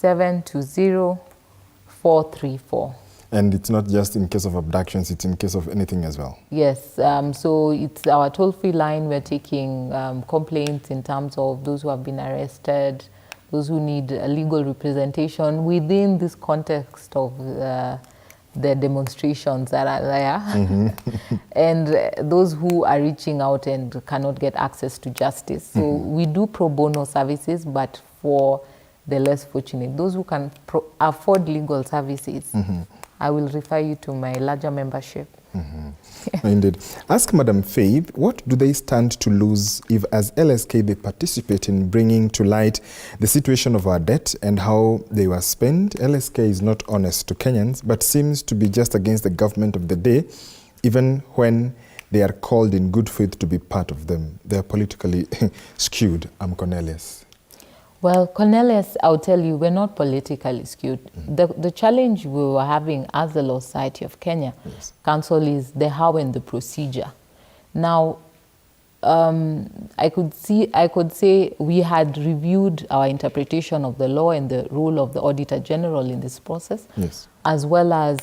720-434. And it's not just in case of abductions, it's in case of anything as well? Yes, so it's our toll-free line. We're taking complaints in terms of those who have been arrested, those who need legal representation within this context of the demonstrations that are there, and those who are reaching out and cannot get access to justice. So we do pro bono services, but for the less fortunate, those who can afford legal services, I will refer you to my larger membership. Indeed. Ask Madam Faith, what do they stand to lose if, as LSK, they participate in bringing to light the situation of our debt and how they were spent? LSK is not honest to Kenyans, but seems to be just against the government of the day, even when they are called in good faith to be part of them. They are politically skewed. I'm Cornelius. Well, Cornelius, I'll tell you, we're not politically skewed. The challenge we were having as the Law Society of Kenya Council is the how and the procedure. Now, I could say we had reviewed our interpretation of the law and the role of the Auditor General in this process, as well as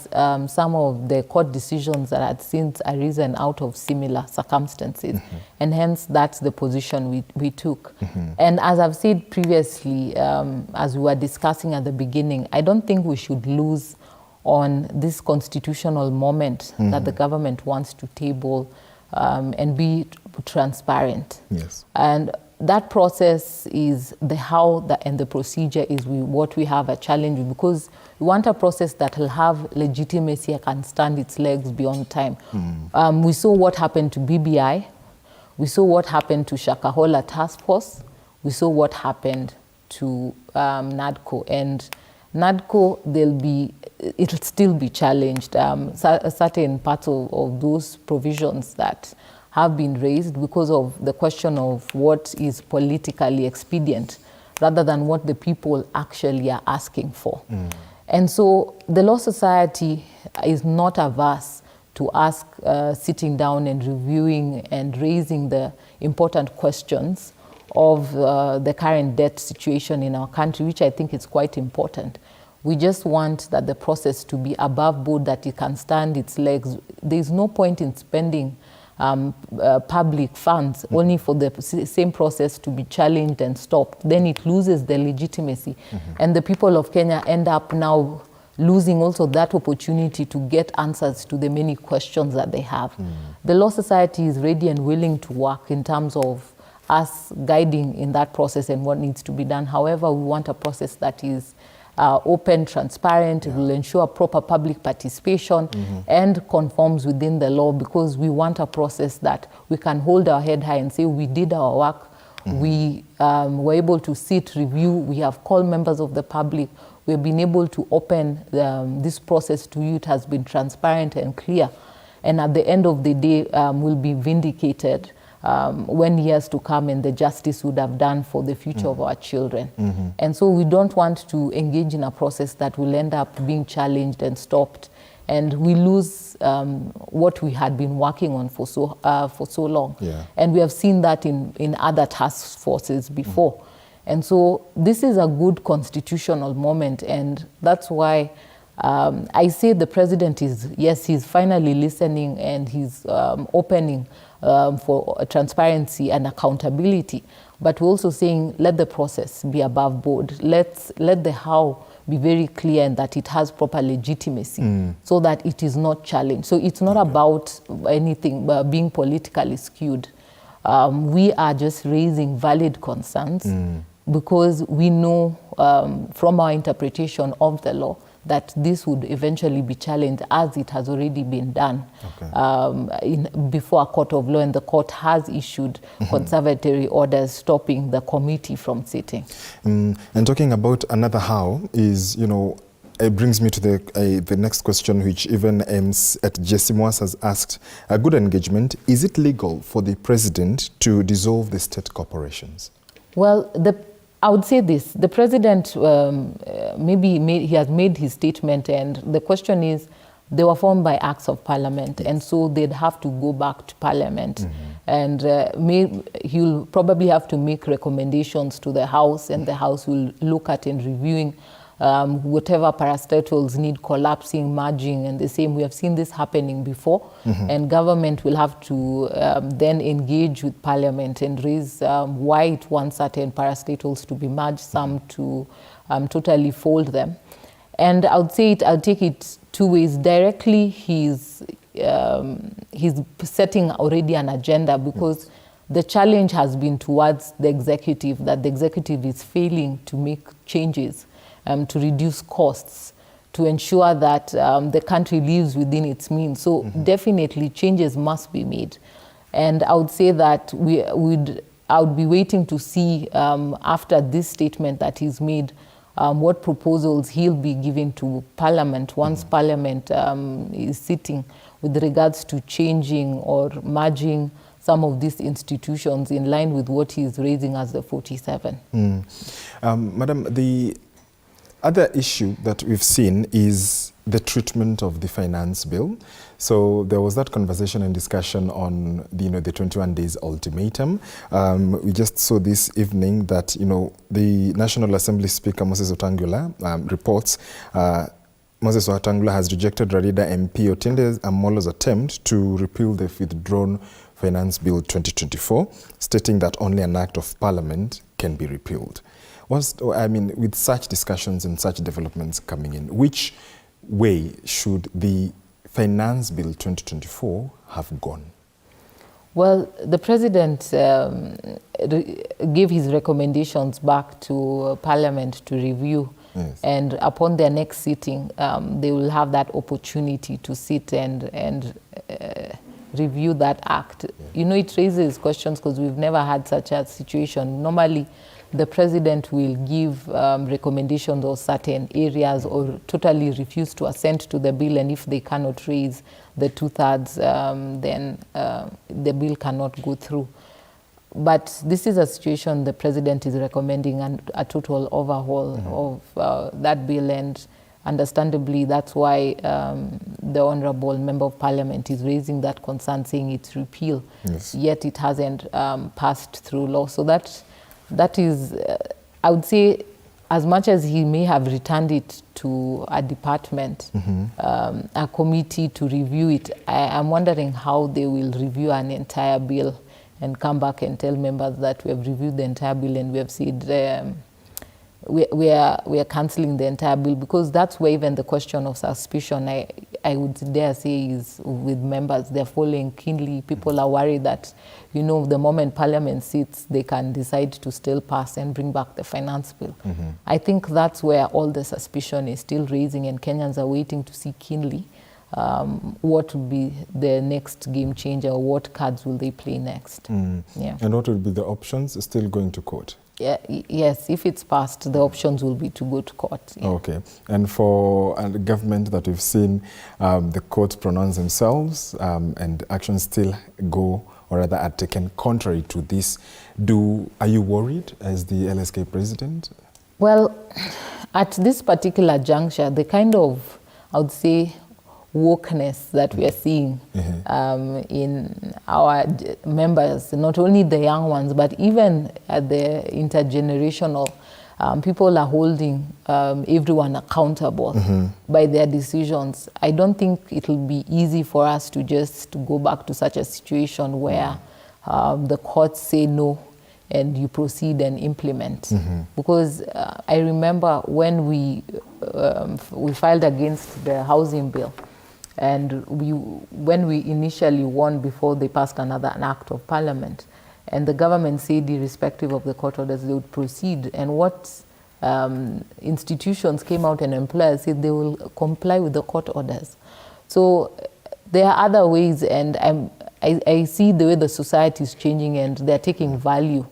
some of the court decisions that had since arisen out of similar circumstances. And hence, that's the position we took. And as I've said previously, as we were discussing at the beginning, I don't think we should lose on this constitutional moment that the government wants to table and be transparent. And that process is the how and the procedure is what we have a challenge with, because we want a process that will have legitimacy and can stand its legs beyond time. We saw what happened to BBI. We saw what happened to Shakahola Task Force. We saw what happened to NADCO. And NADCO, it'll still be challenged. Certain parts of those provisions that have been raised because of the question of what is politically expedient rather than what the people actually are asking for. And so the Law Society is not averse to sitting down and reviewing and raising the important questions of the current debt situation in our country, which I think is quite important. We just want that the process to be above board, that it can stand its legs. There's no point in spending public funds only for the same process to be challenged and stopped. Then it loses the legitimacy. And the people of Kenya end up now losing also that opportunity to get answers to the many questions that they have. The Law Society is ready and willing to work in terms of us guiding in that process and what needs to be done. However, we want a process that is open, transparent, it will ensure proper public participation and conforms within the law, because we want a process that we can hold our head high and say we did our work, we were able to sit, review, we have called members of the public, we've been able to open this process to you, it has been transparent and clear, and at the end of the day will be vindicated when years to come and the justice would have done for the future of our children. And so we don't want to engage in a process that will end up being challenged and stopped, and we lose what we had been working on for so long. And we have seen that in other task forces before. And so this is a good constitutional moment, and that's why I say the president is, yes, he's finally listening and he's opening for transparency and accountability, but we're also saying let the process be above board. Let the how be very clear and that it has proper legitimacy so that it is not challenged. So it's not about anything being politically skewed. We are just raising valid concerns because we know from our interpretation of the law that this would eventually be challenged, as it has already been done before a court of law, and the court has issued conservatory orders stopping the committee from sitting. And talking about another how is, it brings me to the next question, which even aims at Jesse Moas has asked, a good engagement, is it legal for the president to dissolve the state corporations? Well, I would say this, the president, he has made his statement, and the question is, they were formed by acts of parliament, and so they'd have to go back to parliament. And he'll probably have to make recommendations to the House, and the House will look at and reviewing whatever parastatals need collapsing, merging, and the same. We have seen this happening before, and government will have to then engage with Parliament and raise why it wants certain parastatals to be merged, some to totally fold them. And I'll take it two ways. Directly, he's setting already an agenda, because the challenge has been towards the executive, that the executive is failing to make changes to reduce costs, to ensure that the country lives within its means. So definitely changes must be made. And I would say that I would be waiting to see after this statement that he's made, what proposals he'll be giving to Parliament once Parliament is sitting, with regards to changing or merging some of these institutions in line with what he's raising as the 47. Madam, the other issue that we've seen is the treatment of the finance bill. So there was that conversation and discussion on the 21 days ultimatum. We just saw this evening that the National Assembly Speaker Moses Wetangula reports Moses Wetangula has rejected Rarieda MP Otiende Amolo's attempt to repeal the withdrawn Finance Bill 2024, stating that only an act of Parliament can be repealed. With such discussions and such developments coming in, which way should the Finance Bill 2024 have gone? Well, the President gave his recommendations back to Parliament to review. Yes. And upon their next sitting, they will have that opportunity to sit and review that act. Yeah. It raises questions because we've never had such a situation. Normally, the President will give recommendations on certain areas or totally refuse to assent to the bill, and if they cannot raise the 2/3, then the bill cannot go through. But this is a situation the President is recommending a total overhaul of that bill, and understandably that's why the Honourable Member of Parliament is raising that concern, saying it's repeal, yet it hasn't passed through law. So that is, I would say, as much as he may have returned it to a department, a committee to review it, I'm wondering how they will review an entire bill and come back and tell members that we have reviewed the entire bill and we have said we are cancelling the entire bill, because that's where even the question of suspicion, I would dare say, is with members. They're following keenly. People are worried that, the moment Parliament sits, they can decide to still pass and bring back the finance bill. I think that's where all the suspicion is still raising, and Kenyans are waiting to see keenly what will be the next game changer, or what cards will they play next. Yeah. And what will be the options? Still going to court? Yes, if it's passed, the options will be to go to court. Yeah. Okay. And for the government that we've seen the courts pronounce themselves and actions still go, or rather are taken contrary to this, are you worried as the LSK president? Well, at this particular juncture, the kind of, I would say, wokeness that we are seeing in our members, not only the young ones, but even at the intergenerational, people are holding everyone accountable by their decisions. I don't think it will be easy for us to just go back to such a situation where the courts say no and you proceed and implement. Because I remember when we filed against the housing bill, and when we initially won before they passed an act of Parliament, and the government said irrespective of the court orders they would proceed, and what institutions came out and employers said they will comply with the court orders. So there are other ways, and I see the way the society is changing, and they're taking value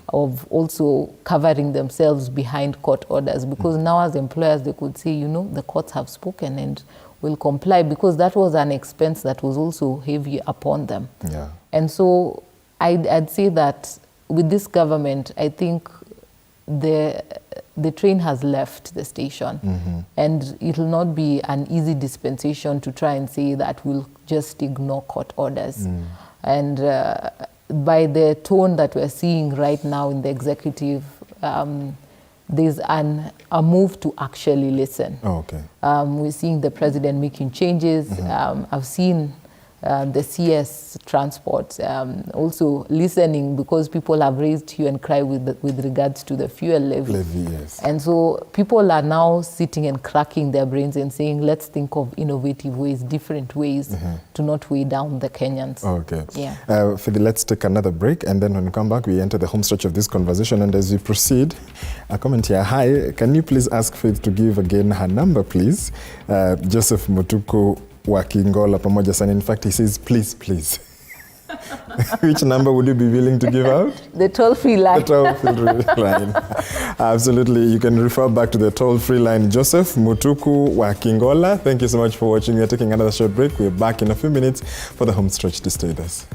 of also covering themselves behind court orders, because now as employers they could say, the courts have spoken and will comply, because that was an expense that was also heavy upon them. Yeah. And so I'd say that with this government, I think the train has left the station, and it will not be an easy dispensation to try and say that we'll just ignore court orders. And by the tone that we're seeing right now in the executive, there's a move to actually listen. Oh, okay. We're seeing the president making changes. I've seen the CS transport also listening, because people have raised hue and cry with regards to the fuel levy. Yes. And so people are now sitting and cracking their brains and saying, let's think of innovative ways, different ways to not weigh down the Kenyans. Okay. Yeah. Fidi, let's take another break, and then when we come back, we enter the home stretch of this conversation. And as we proceed, a comment here. Hi, can you please ask Faith to give again her number, please? Joseph Mutuku Wakingola pamoja sana. In fact, he says, please. Which number would you be willing to give out? The toll-free line. The toll-free line. Absolutely. You can refer back to the toll-free line. Joseph Mutuku Wakingola, thank you so much for watching. We are taking another short break. We're back in a few minutes for the home stretch. To stay with us.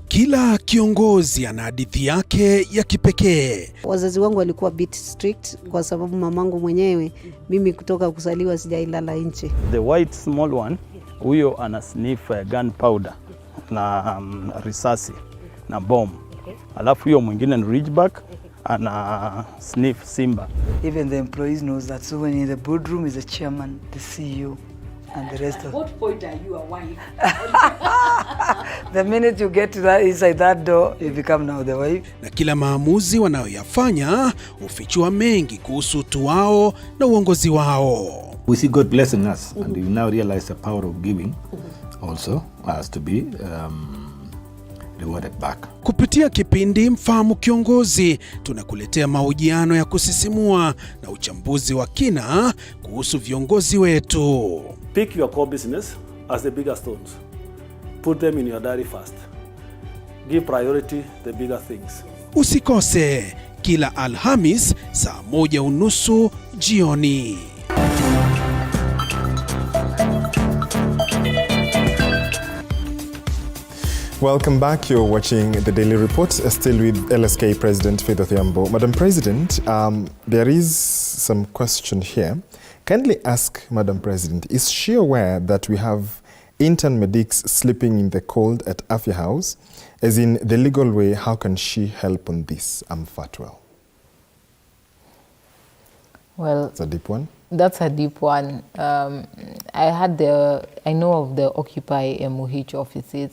Kila kiongozi ana hadithi yake ya kipekee. Wazazi wangu walikuwa bit strict kwa sababu mamangu mwenyewe, mimi kutoka kuzaliwa sijailala nje. The white small one, huyo ana sniff gunpowder na risasi na bomb. Alafu huyo mwingine ni Ridgeback ana sniff simba. Even the employees knows that, so when in the boardroom is the chairman, the CEO and the rest of. At what point are you a wife? The minute you get to that inside that door, you become now the wife. Na kila maamuzi wanayoyafanya hufichua mengi kuhusu utu wao na uongozi wao. We see God blessing us, and we now realize the power of giving also has to be rewarded back. Kupitia kipindi Mfahamu Kiongozi, tunakuletea mahojiano ya kusisimua na uchambuzi wa kina kuhusu viongozi wetu. Pick your core business as the bigger stones. Put them in your diary first. Give priority the bigger things. Usikose kila Alhamis saa 1:30 jioni. Welcome back. You're watching the Daily Report, still with LSK President Faith Odhiambo. Madam President, there is some question here. Kindly ask Madam President, is she aware that we have Intern Medics sleeping in the cold at Afya House? As in the legal way, how can she help on this? Fatwell. Well, it's a deep one. That's a deep one. I know of the Occupy MOH offices.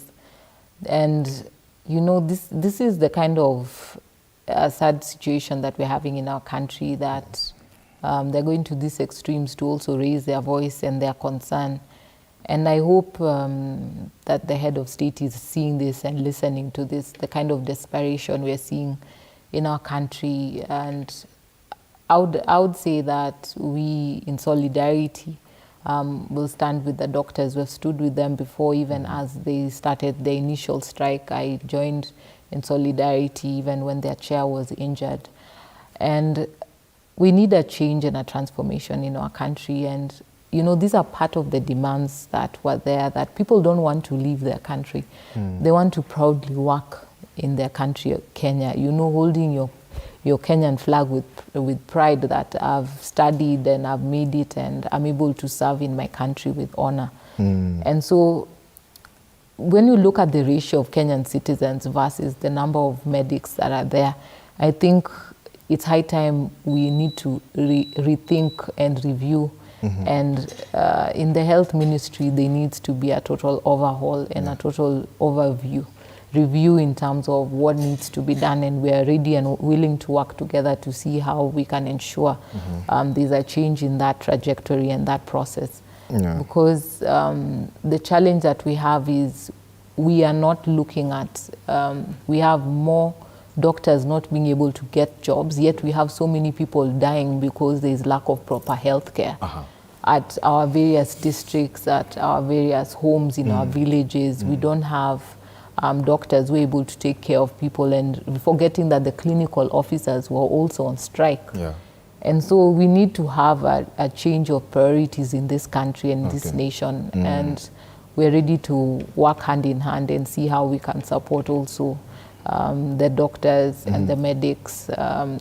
And, you know, this is the kind of sad situation that we're having in our country, that they're going to these extremes to also raise their voice and their concern. And I hope that the head of state is seeing this and listening to this, the kind of desperation we're seeing in our country. And I would say that we, in solidarity, will stand with the doctors. We've stood with them before, even as they started the initial strike. I joined in solidarity even when their chair was injured. And we need a change and a transformation in our country. And, you know, these are part of the demands that were there, that people don't want to leave their country. They want to proudly work in their country, Kenya, you know, holding your Kenyan flag with pride, that I've studied and I've made it and I'm able to serve in my country with honor. And so when you look at the ratio of Kenyan citizens versus the number of medics that are there, I think it's high time we need to rethink and review. And in the health ministry, there needs to be a total overhaul and a total review in terms of what needs to be done, and we are ready and willing to work together to see how we can ensure there's a change in that trajectory and that process. Because the challenge that we have is we are not looking at, we have more doctors not being able to get jobs, yet we have so many people dying because there is lack of proper health care. At our various districts, at our various homes in our villages, we don't have doctors were able to take care of people, and forgetting that the clinical officers were also on strike. And so we need to have a change of priorities in this country and this nation. And we're ready to work hand in hand and see how we can support also the doctors and the medics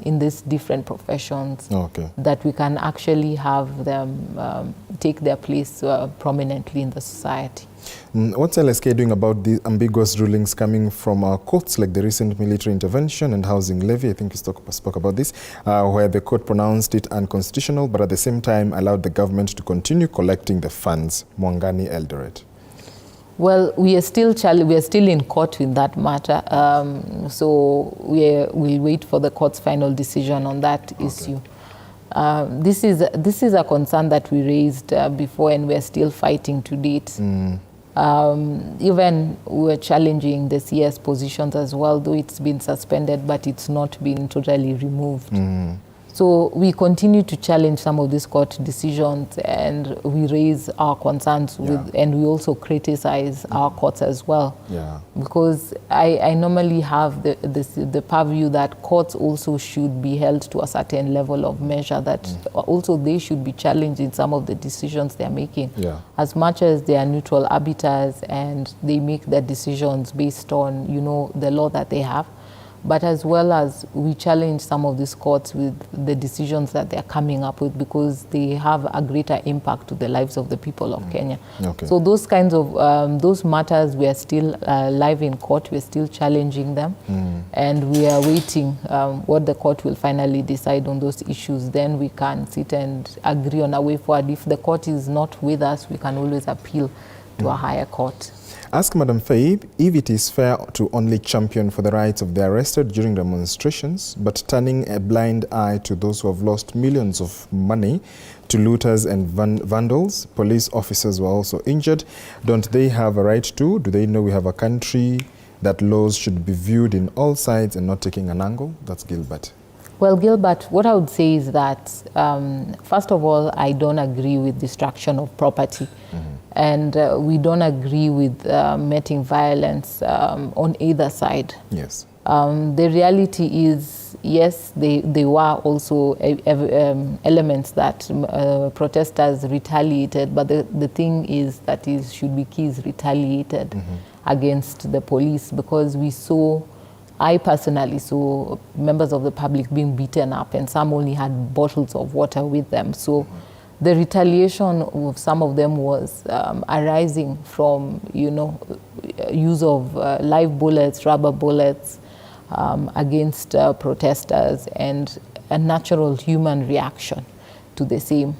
in these different professions, that we can actually have them take their place prominently in the society. What's LSK doing about the ambiguous rulings coming from our courts, like the recent military intervention and housing levy? I think you spoke about this, where the court pronounced it unconstitutional, but at the same time allowed the government to continue collecting the funds. Mwangani Eldoret. Well, we are still in court in that matter, so we'll wait for the court's final decision on that issue. This is a concern that we raised before, and we're still fighting to date. Even we're challenging the CS positions as well, though it's been suspended, but it's not been totally removed. So we continue to challenge some of these court decisions, and we raise our concerns with, and we also criticize our courts as well. Because I normally have the purview that courts also should be held to a certain level of measure, that also they should be challenged in some of the decisions they're making. As much as they are neutral arbiters and they make their decisions based on, you know, the law that they have, but as well as we challenge some of these courts with the decisions that they're coming up with, because they have a greater impact to the lives of the people of Kenya. So those kinds of, those matters, we are still live in court, we're still challenging them, and we are waiting what the court will finally decide on those issues. Then we can sit and agree on a way forward. If the court is not with us, we can always appeal to a higher court. Ask Madam Faith if it is fair to only champion for the rights of the arrested during demonstrations, but turning a blind eye to those who have lost millions of money to looters and vandals. Police officers were also injured. Don't they have a right to? Do they know we have a country that laws should be viewed in all sides and not taking an angle? That's Gilbert. Well, Gilbert, what I would say is that, first of all, I don't agree with destruction of property. And we don't agree with meting violence on either side. The reality is, yes, they were also elements that protesters retaliated, but the thing is that should be retaliated against the police, because we saw, I personally saw members of the public being beaten up, and some only had bottles of water with them. So the retaliation of some of them was arising from, you know, use of live bullets, rubber bullets against protesters, and a natural human reaction to the same.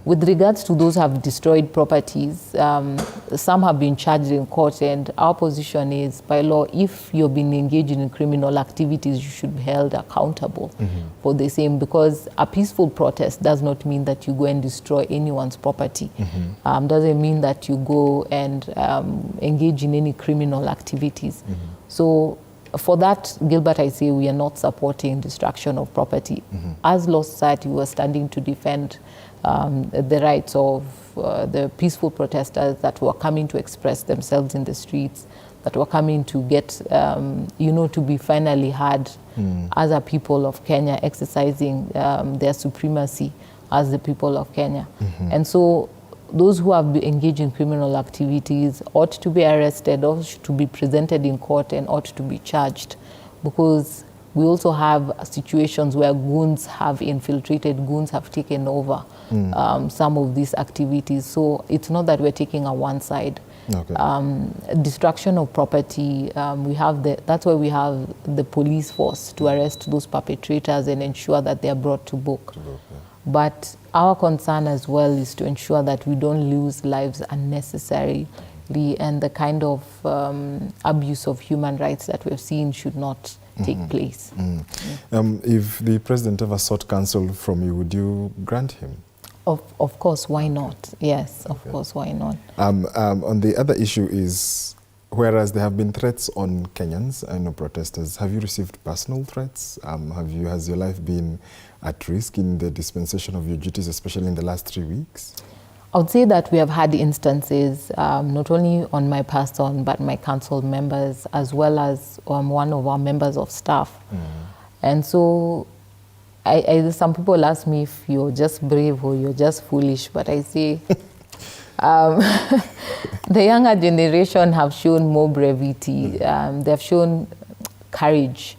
With regards to those who have destroyed properties, some have been charged in court, and our position is, by law, if you've been engaged in criminal activities, you should be held accountable for the same, because a peaceful protest does not mean that you go and destroy anyone's property. Doesn't mean that you go and engage in any criminal activities. So for that, Gilbert, I say we are not supporting destruction of property. As Law Society, we are standing to defend the rights of the peaceful protesters that were coming to express themselves in the streets, that were coming to get, you know, to be finally heard as a people of Kenya, exercising their supremacy as the people of Kenya. And so those who have engaged in criminal activities ought to be arrested, ought to be presented in court, and ought to be charged, because we also have situations where goons have infiltrated, goons have taken over some of these activities. So it's not that we're taking a one side. Destruction of property, we have that's why we have the police force to arrest those perpetrators and ensure that they are brought to book. But our concern as well is to ensure that we don't lose lives unnecessarily, and the kind of abuse of human rights that we've seen should not take place. If the president ever sought counsel from you, would you grant him? Of course, why not? Yes, of course, why not? On the other issue is, whereas there have been threats on Kenyans and protesters, have you received personal threats? Has your life been at risk in the dispensation of your duties, especially in the last 3 weeks? I would say that we have had instances, not only on my person, but my council members, as well as one of our members of staff. And so some people ask me if you're just brave or you're just foolish, but I say The younger generation have shown more brevity. They've shown courage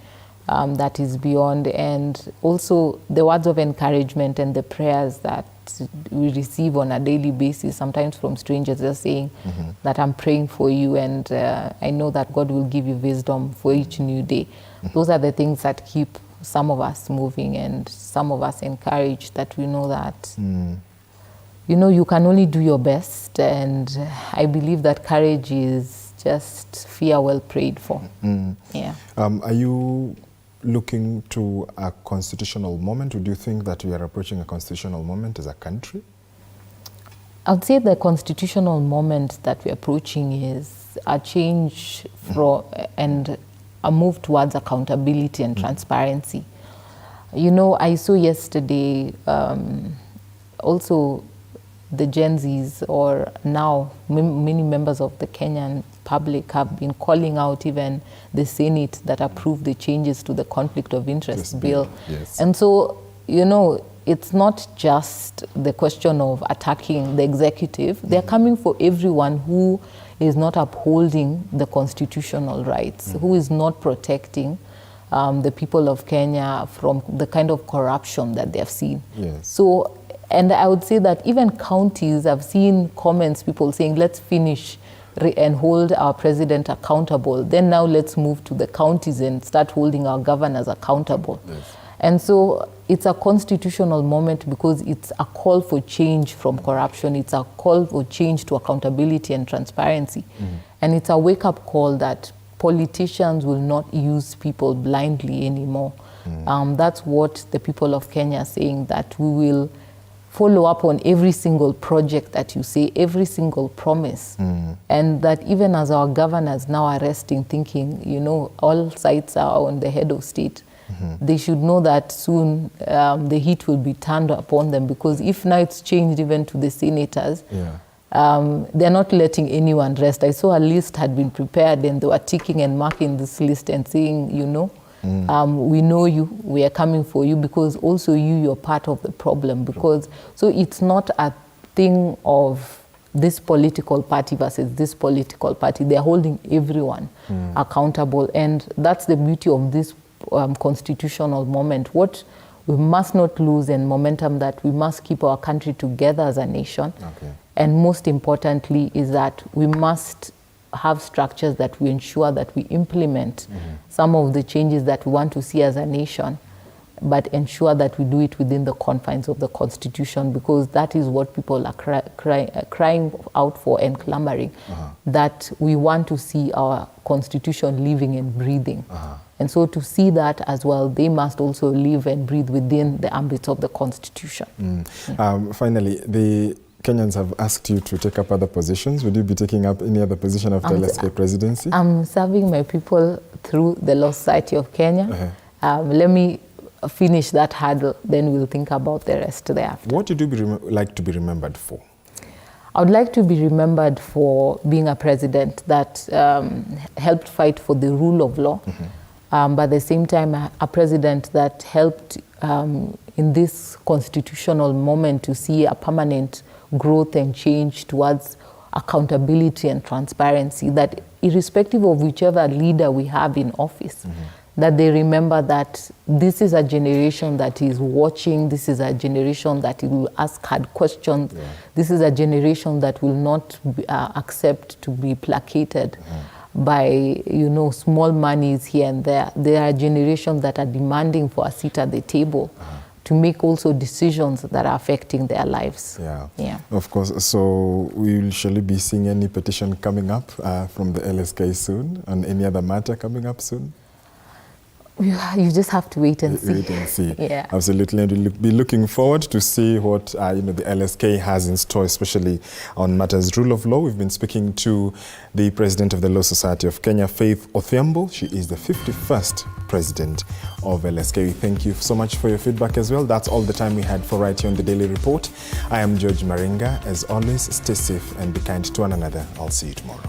that is beyond, and also the words of encouragement and the prayers that we receive on a daily basis, sometimes from strangers, just saying that I'm praying for you, and I know that God will give you wisdom for each new day. Those are the things that keep some of us moving and some of us encouraged, that we know that you know, you can only do your best, and I believe that courage is just fear well prayed for. Yeah. Are you looking to a constitutional moment? Would you think that we are approaching a constitutional moment as a country? I would say the constitutional moment that we're approaching is a change and a move towards accountability and transparency. You know, I saw yesterday also the Gen Zs, or now many members of the Kenyan public, have been calling out even the Senate that approved the changes to the conflict of interest bill. Yes. And so, you know, it's not just the question of attacking the executive. They're coming for everyone who is not upholding the constitutional rights, who is not protecting the people of Kenya from the kind of corruption that they've seen. Yes. So, and I would say that even counties, I've seen comments, people saying, let's finish and hold our president accountable. Then now let's move to the counties and start holding our governors accountable. Yes. And so it's a constitutional moment because it's a call for change from corruption. It's a call for change to accountability and transparency. And it's a wake-up call that politicians will not use people blindly anymore. That's what the people of Kenya are saying, that we will follow up on every single project that you say, every single promise. And that even as our governors now are resting, thinking, you know, all sights are on the head of state, they should know that soon the heat will be turned upon them, because if now it's changed even to the senators, they're not letting anyone rest. I saw a list had been prepared, and they were ticking and marking this list and saying, you know, we know you, we are coming for you, because also you're part of the problem. Because so it's not a thing of this political party versus this political party. They're holding everyone accountable, and that's the beauty of this constitutional moment. What we must not lose in momentum, that we must keep our country together as a nation. And most importantly is that we must have structures that we ensure that we implement some of the changes that we want to see as a nation, but ensure that we do it within the confines of the Constitution, because that is what people are crying out for and clamoring, that we want to see our Constitution living and breathing. And so to see that as well, they must also live and breathe within the ambit of the Constitution. Finally, the Kenyans have asked you to take up other positions. Would you be taking up any other position after LSK presidency? I'm serving my people through the Law Society of Kenya. Let me finish that hurdle, then we'll think about the rest thereafter. What would you like to be remembered for? I would like to be remembered for being a president that helped fight for the rule of law, but at the same time a president that helped in this constitutional moment to see a permanent growth and change towards accountability and transparency, that irrespective of whichever leader we have in office, that they remember that this is a generation that is watching, this is a generation that will ask hard questions, this is a generation that will not accept to be placated by, you know, small monies here and there. There are generations that are demanding for a seat at the table to make also decisions that are affecting their lives. Of course. So we will surely be seeing any petition coming up from the LSK soon, and any other matter coming up soon? You just have to wait and see. Wait and see. Absolutely. And we'll be looking forward to see what the LSK has in store, especially on matters rule of law. We've been speaking to the president of the Law Society of Kenya, Faith Odhiambo. She is the 51st president of LSK. We thank you so much for your feedback as well. That's all the time we had for right here on the Daily Report. I am George Maringa. As always, stay safe and be kind to one another. I'll see you tomorrow.